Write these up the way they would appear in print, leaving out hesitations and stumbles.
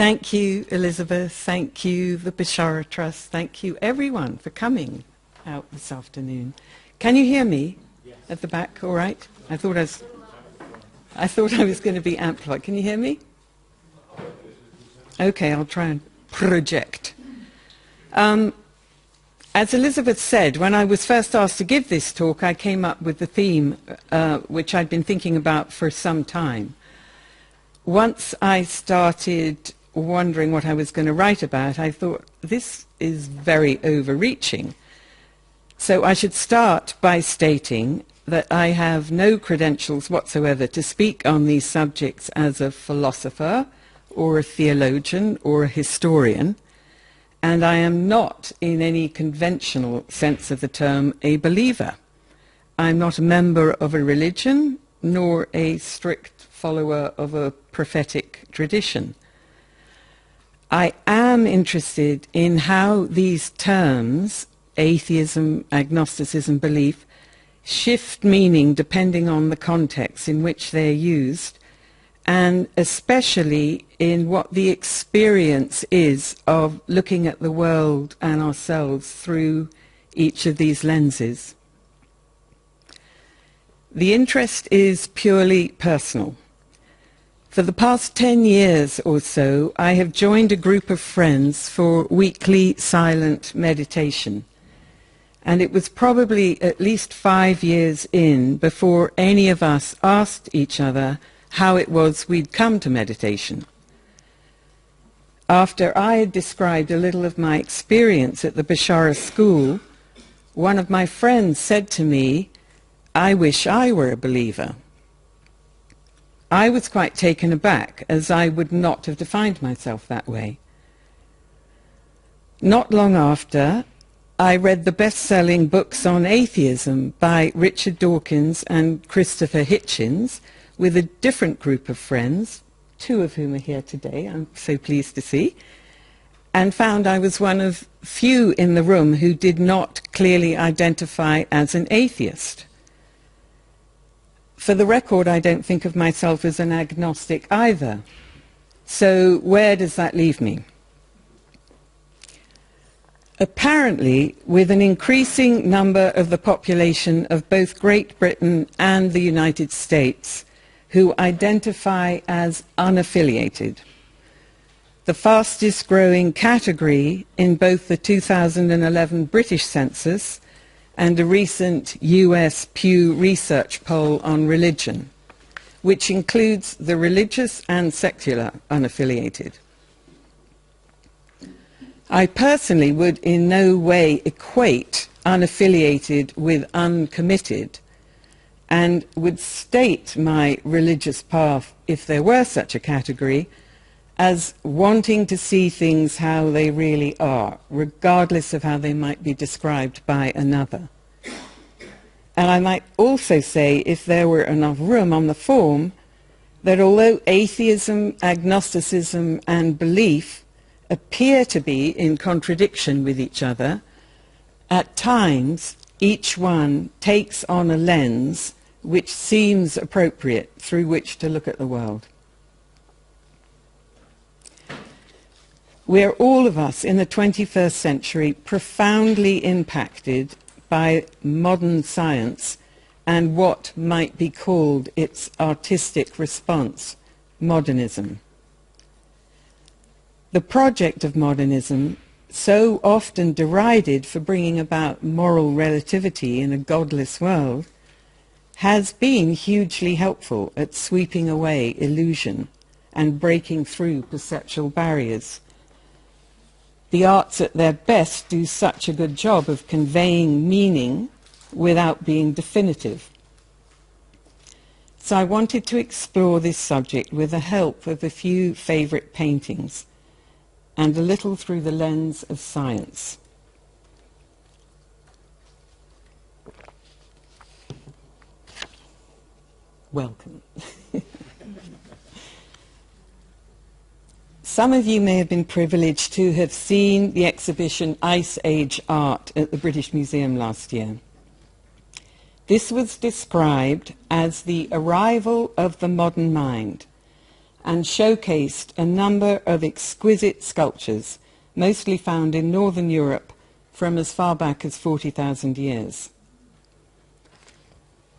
Thank you, Elizabeth. Thank you, the Beshara Trust. Thank you, everyone, for coming out this afternoon. Can you hear me at the back? All right. I thought I was going to be amplified. Can you hear me? Okay, I'll try and project. As Elizabeth said, when I was first asked to give this talk, I came up with the theme, which I'd been thinking about for some time. Once I started wondering what I was going to write about, I thought, this is very overreaching. So I should start by stating that I have no credentials whatsoever to speak on these subjects as a philosopher or a theologian or a historian, and I am not, in any conventional sense of the term, a believer. I'm not a member of a religion, nor a strict follower of a prophetic tradition. I am interested in how these terms, atheism, agnosticism, belief, shift meaning depending on the context in which they're used, and especially in what the experience is of looking at the world and ourselves through each of these lenses. The interest is purely personal. For the past 10 years or so, I have joined a group of friends for weekly silent meditation. And it was probably at least 5 years in before any of us asked each other how it was we'd come to meditation. After I had described a little of my experience at the Beshara school, one of my friends said to me, "I wish I were a believer." I was quite taken aback, as I would not have defined myself that way. Not long after, I read the best-selling books on atheism by Richard Dawkins and Christopher Hitchens with a different group of friends, two of whom are here today, I'm so pleased to see, and found I was one of few in the room who did not clearly identify as an atheist. For the record, I don't think of myself as an agnostic either. So where does that leave me? Apparently, with an increasing number of the population of both Great Britain and the United States who identify as unaffiliated, the fastest growing category in both the 2011 British census and a recent US Pew Research poll on religion, which includes the religious and secular unaffiliated. I personally would in no way equate unaffiliated with uncommitted, and would state my religious path, if there were such a category, as wanting to see things how they really are, regardless of how they might be described by another. And I might also say, if there were enough room on the form, that although atheism, agnosticism, and belief appear to be in contradiction with each other, at times each one takes on a lens which seems appropriate through which to look at the world. We're all of us in the 21st century profoundly impacted by modern science and what might be called its artistic response, modernism. The project of modernism, so often derided for bringing about moral relativity in a godless world, has been hugely helpful at sweeping away illusion and breaking through perceptual barriers. The arts at their best do such a good job of conveying meaning without being definitive. So I wanted to explore this subject with the help of a few favorite paintings and a little through the lens of science. Welcome. Some of you may have been privileged to have seen the exhibition Ice Age Art at the British Museum last year. This was described as the arrival of the modern mind, and showcased a number of exquisite sculptures, mostly found in Northern Europe from as far back as 40,000 years.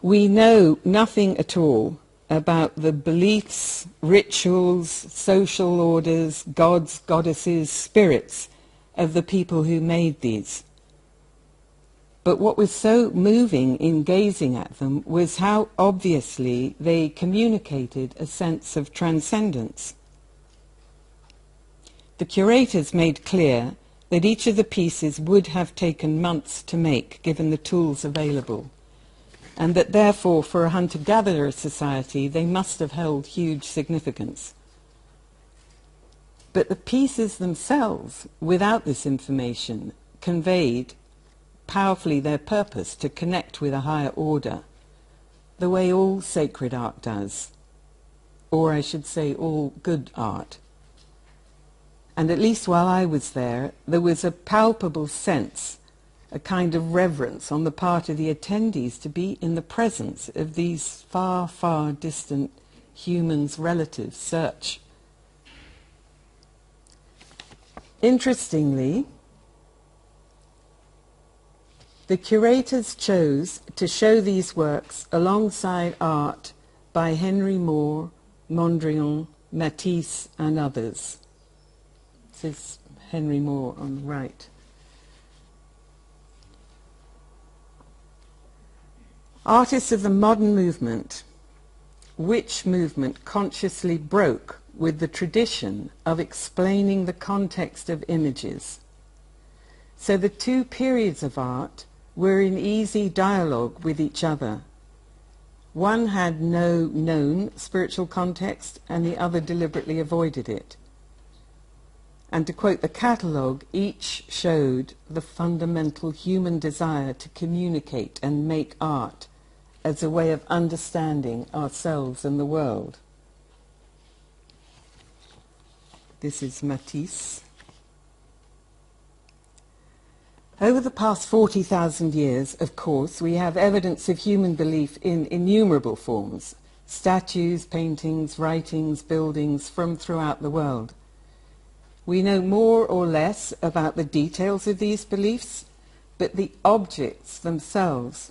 We know nothing at all about the beliefs, rituals, social orders, gods, goddesses, spirits of the people who made these. But what was so moving in gazing at them was how obviously they communicated a sense of transcendence. The curators made clear that each of the pieces would have taken months to make, given the tools available, and that therefore for a hunter-gatherer society they must have held huge significance. But the pieces themselves, without this information, conveyed powerfully their purpose to connect with a higher order, the way all sacred art does, or I should say all good art. And at least while I was there was a palpable sense, a kind of reverence on the part of the attendees to be in the presence of these far, far distant humans' relatives, search. Interestingly, the curators chose to show these works alongside art by Henry Moore, Mondrian, Matisse and others. This is Henry Moore on the right. Artists of the modern movement, which movement consciously broke with the tradition of explaining the context of images. So the two periods of art were in easy dialogue with each other. One had no known spiritual context and the other deliberately avoided it. And to quote the catalogue, each showed the fundamental human desire to communicate and make art as a way of understanding ourselves and the world. This is Matisse. Over the past 40,000 years, of course, we have evidence of human belief in innumerable forms, statues, paintings, writings, buildings from throughout the world. We know more or less about the details of these beliefs, but the objects themselves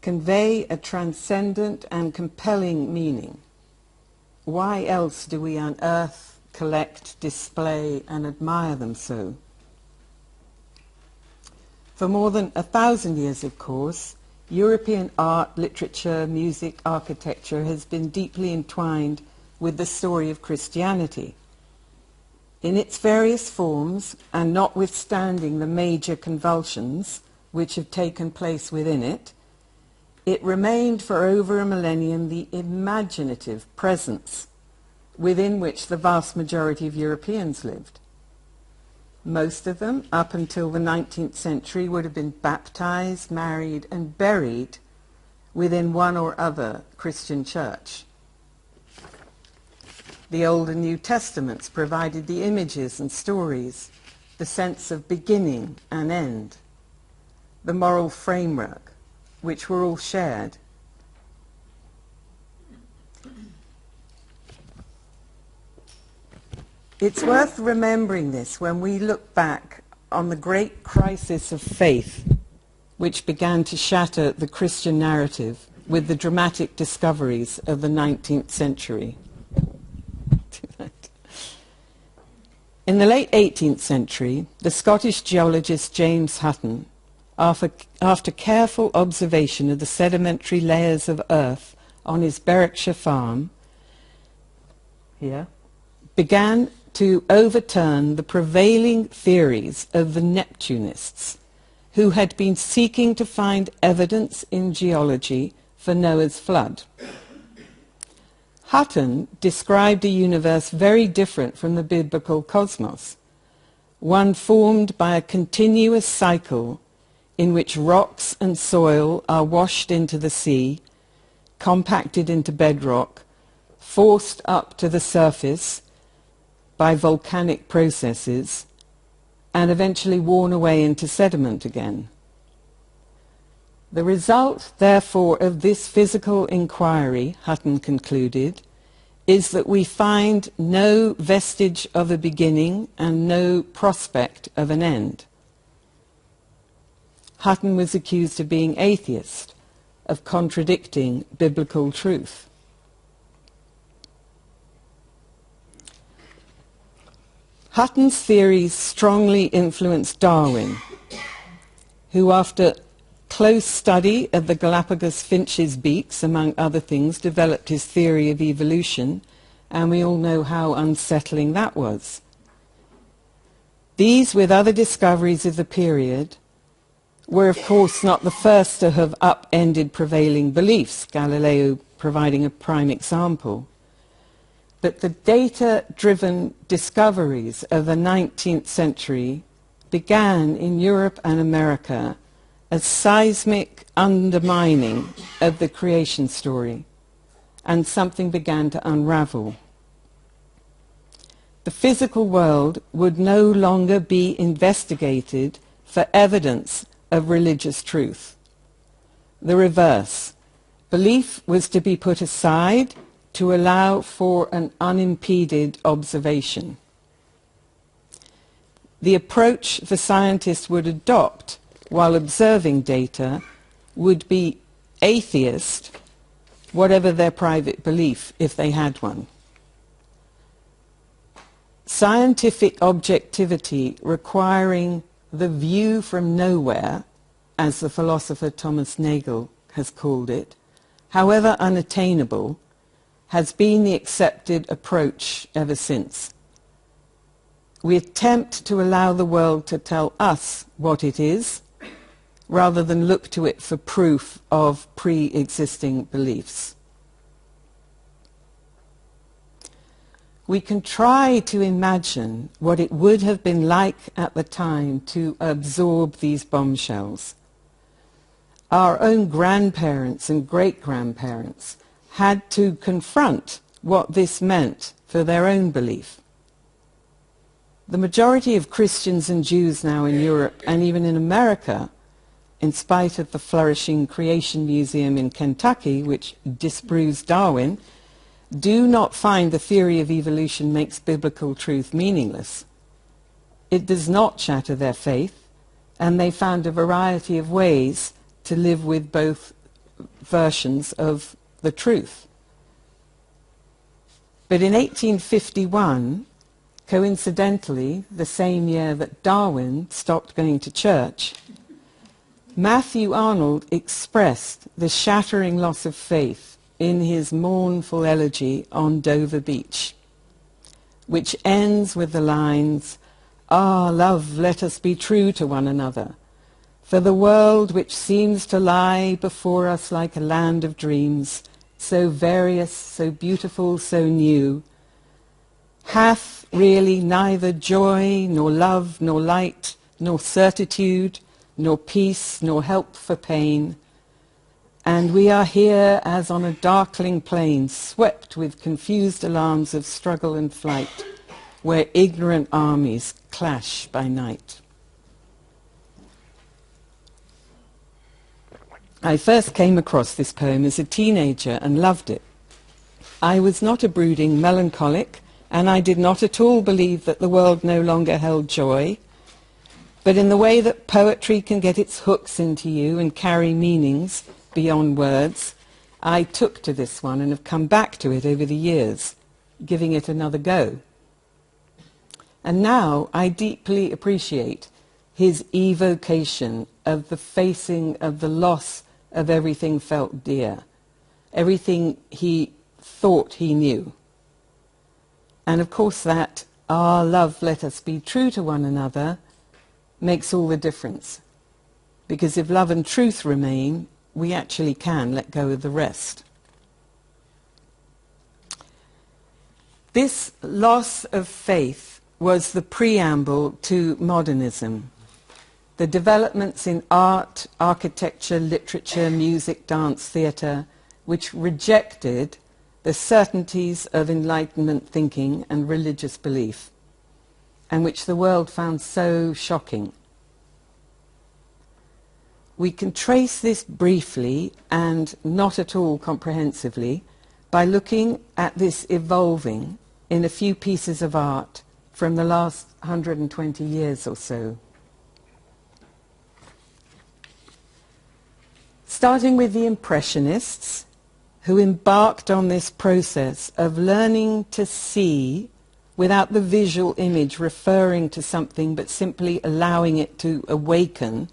convey a transcendent and compelling meaning. Why else do we unearth, collect, display, and admire them so? For more than 1,000 years, of course, European art, literature, music, architecture has been deeply entwined with the story of Christianity. In its various forms, and notwithstanding the major convulsions which have taken place within it, it remained for over a millennium the imaginative presence within which the vast majority of Europeans lived. Most of them, up until the 19th century, would have been baptized, married, and buried within one or other Christian church. The Old and New Testaments provided the images and stories, the sense of beginning and end, the moral framework, which were all shared. It's worth remembering this when we look back on the great crisis of faith which began to shatter the Christian narrative with the dramatic discoveries of the 19th century. In the late 18th century, the Scottish geologist James Hutton, after careful observation of the sedimentary layers of earth on his Berwickshire farm, began to overturn the prevailing theories of the Neptunists, who had been seeking to find evidence in geology for Noah's flood. Hutton described a universe very different from the biblical cosmos, one formed by a continuous cycle in which rocks and soil are washed into the sea, compacted into bedrock, forced up to the surface by volcanic processes, and eventually worn away into sediment again. The result, therefore, of this physical inquiry, Hutton concluded, is that we find no vestige of a beginning and no prospect of an end. Hutton was accused of being atheist, of contradicting biblical truth. Hutton's theories strongly influenced Darwin, who, after close study of the Galapagos finch's beaks, among other things, developed his theory of evolution, and we all know how unsettling that was. These, with other discoveries of the period, were of course not the first to have upended prevailing beliefs, Galileo providing a prime example. But the data-driven discoveries of the 19th century began in Europe and America as seismic undermining of the creation story, and something began to unravel. The physical world would no longer be investigated for evidence of religious truth. The reverse. Belief was to be put aside to allow for an unimpeded observation. The approach the scientists would adopt while observing data would be atheist, whatever their private belief, if they had one. Scientific objectivity requiring the view from nowhere, as the philosopher Thomas Nagel has called it, however unattainable, has been the accepted approach ever since. We attempt to allow the world to tell us what it is, rather than look to it for proof of pre-existing beliefs. We can try to imagine what it would have been like at the time to absorb these bombshells. Our own grandparents and great-grandparents had to confront what this meant for their own belief. The majority of Christians and Jews now in Europe and even in America, in spite of the flourishing Creation Museum in Kentucky, which disproves Darwin, do not find the theory of evolution makes biblical truth meaningless. It does not shatter their faith, and they found a variety of ways to live with both versions of the truth. But in 1851, coincidentally, the same year that Darwin stopped going to church, Matthew Arnold expressed the shattering loss of faith in his mournful elegy on Dover Beach, which ends with the lines, "Ah, love, let us be true to one another, for the world which seems to lie before us like a land of dreams, so various, so beautiful, so new, hath really neither joy, nor love, nor light, nor certitude, nor peace, nor help for pain. And we are here as on a darkling plain, swept with confused alarms of struggle and flight, where ignorant armies clash by night." I first came across this poem as a teenager and loved it. I was not a brooding melancholic, and I did not at all believe that the world no longer held joy. But in the way that poetry can get its hooks into you and carry meanings beyond words, I took to this one and have come back to it over the years, giving it another go. And now I deeply appreciate his evocation of the facing of the loss of everything felt dear, everything he thought he knew. And of course that, "Ah, love, let us be true to one another," makes all the difference. Because if love and truth remain, we actually can let go of the rest. This loss of faith was the preamble to modernism. The developments in art, architecture, literature, music, dance, theatre, which rejected the certainties of Enlightenment thinking and religious belief, and which the world found so shocking. We can trace this briefly and not at all comprehensively by looking at this evolving in a few pieces of art from the last 120 years or so. Starting with the Impressionists, who embarked on this process of learning to see without the visual image referring to something, but simply allowing it to awaken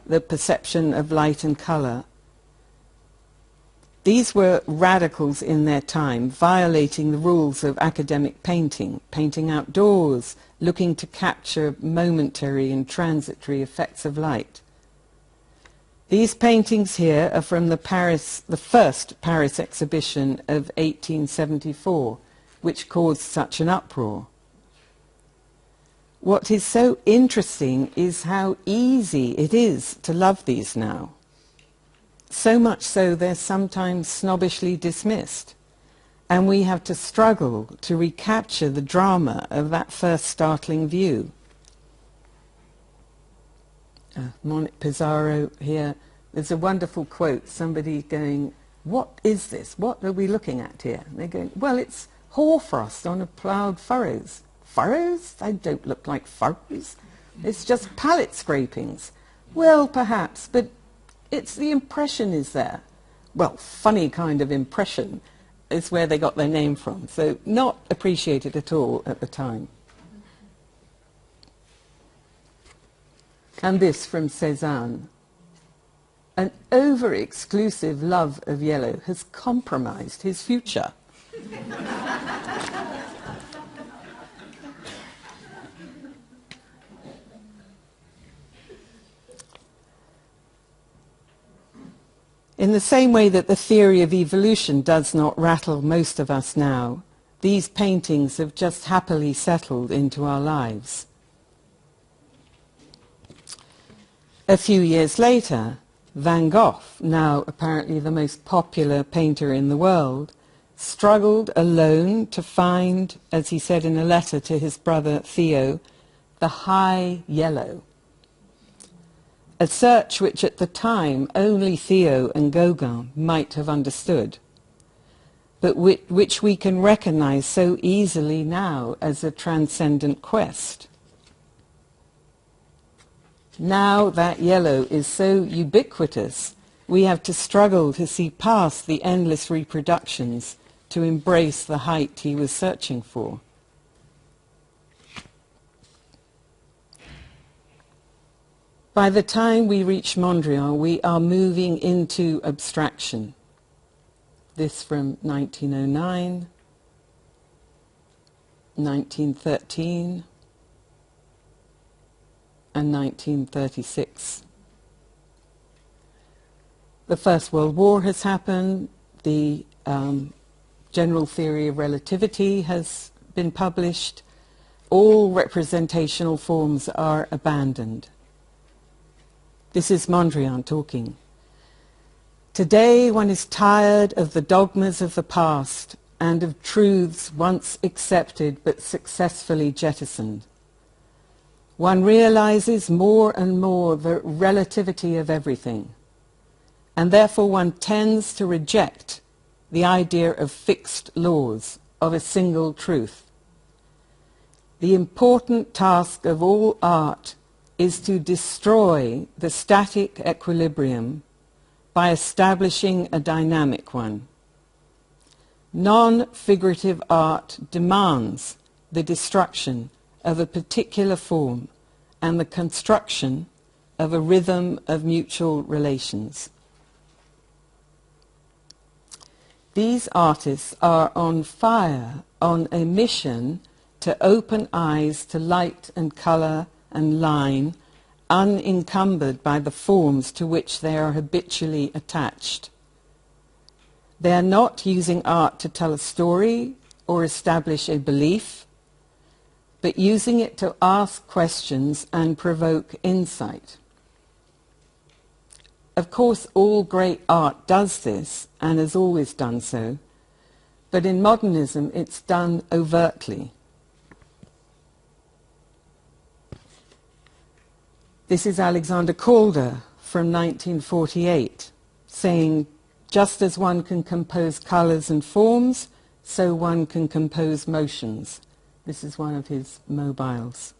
the perception of light and colour. These were radicals in their time, violating the rules of academic painting, painting outdoors, looking to capture momentary and transitory effects of light. These paintings here are from the first Paris exhibition of 1874, which caused such an uproar. What is so interesting is how easy it is to love these now. So much so they're sometimes snobbishly dismissed, and we have to struggle to recapture the drama of that first startling view. Monet Pizarro here. There's a wonderful quote, somebody going, "What is this? What are we looking at here?" And they're going, "Well, it's hoarfrost on a ploughed furrows." Furrows? They don't look like furrows. It's just palette scrapings. Well, perhaps, but it's the impression is there. Well, funny kind of impression is where they got their name from. So not appreciated at all at the time. And this from Cézanne. An over-exclusive love of yellow has compromised his future. In the same way that the theory of evolution does not rattle most of us now, these paintings have just happily settled into our lives. A few years later, Van Gogh, now apparently the most popular painter in the world, struggled alone to find, as he said in a letter to his brother Theo, the high yellow. A search which at the time only Theo and Gauguin might have understood, but which we can recognize so easily now as a transcendent quest. Now that yellow is so ubiquitous, we have to struggle to see past the endless reproductions to embrace the height he was searching for. By the time we reach Mondrian, we are moving into abstraction. This from 1909, 1913, and 1936. The First World War has happened, the general theory of relativity has been published, all representational forms are abandoned. This is Mondrian talking. Today one is tired of the dogmas of the past and of truths once accepted but successfully jettisoned. One realizes more and more the relativity of everything, and therefore one tends to reject the idea of fixed laws, of a single truth. The important task of all art is to destroy the static equilibrium by establishing a dynamic one. Non-figurative art demands the destruction of a particular form and the construction of a rhythm of mutual relations. These artists are on fire, on a mission to open eyes to light and colour and line, unencumbered by the forms to which they are habitually attached. They are not using art to tell a story or establish a belief, but using it to ask questions and provoke insight. Of course, all great art does this, and has always done so, but in modernism it's done overtly. This is Alexander Calder from 1948, saying Just as one can compose colours and forms, so one can compose motions. This is one of his mobiles.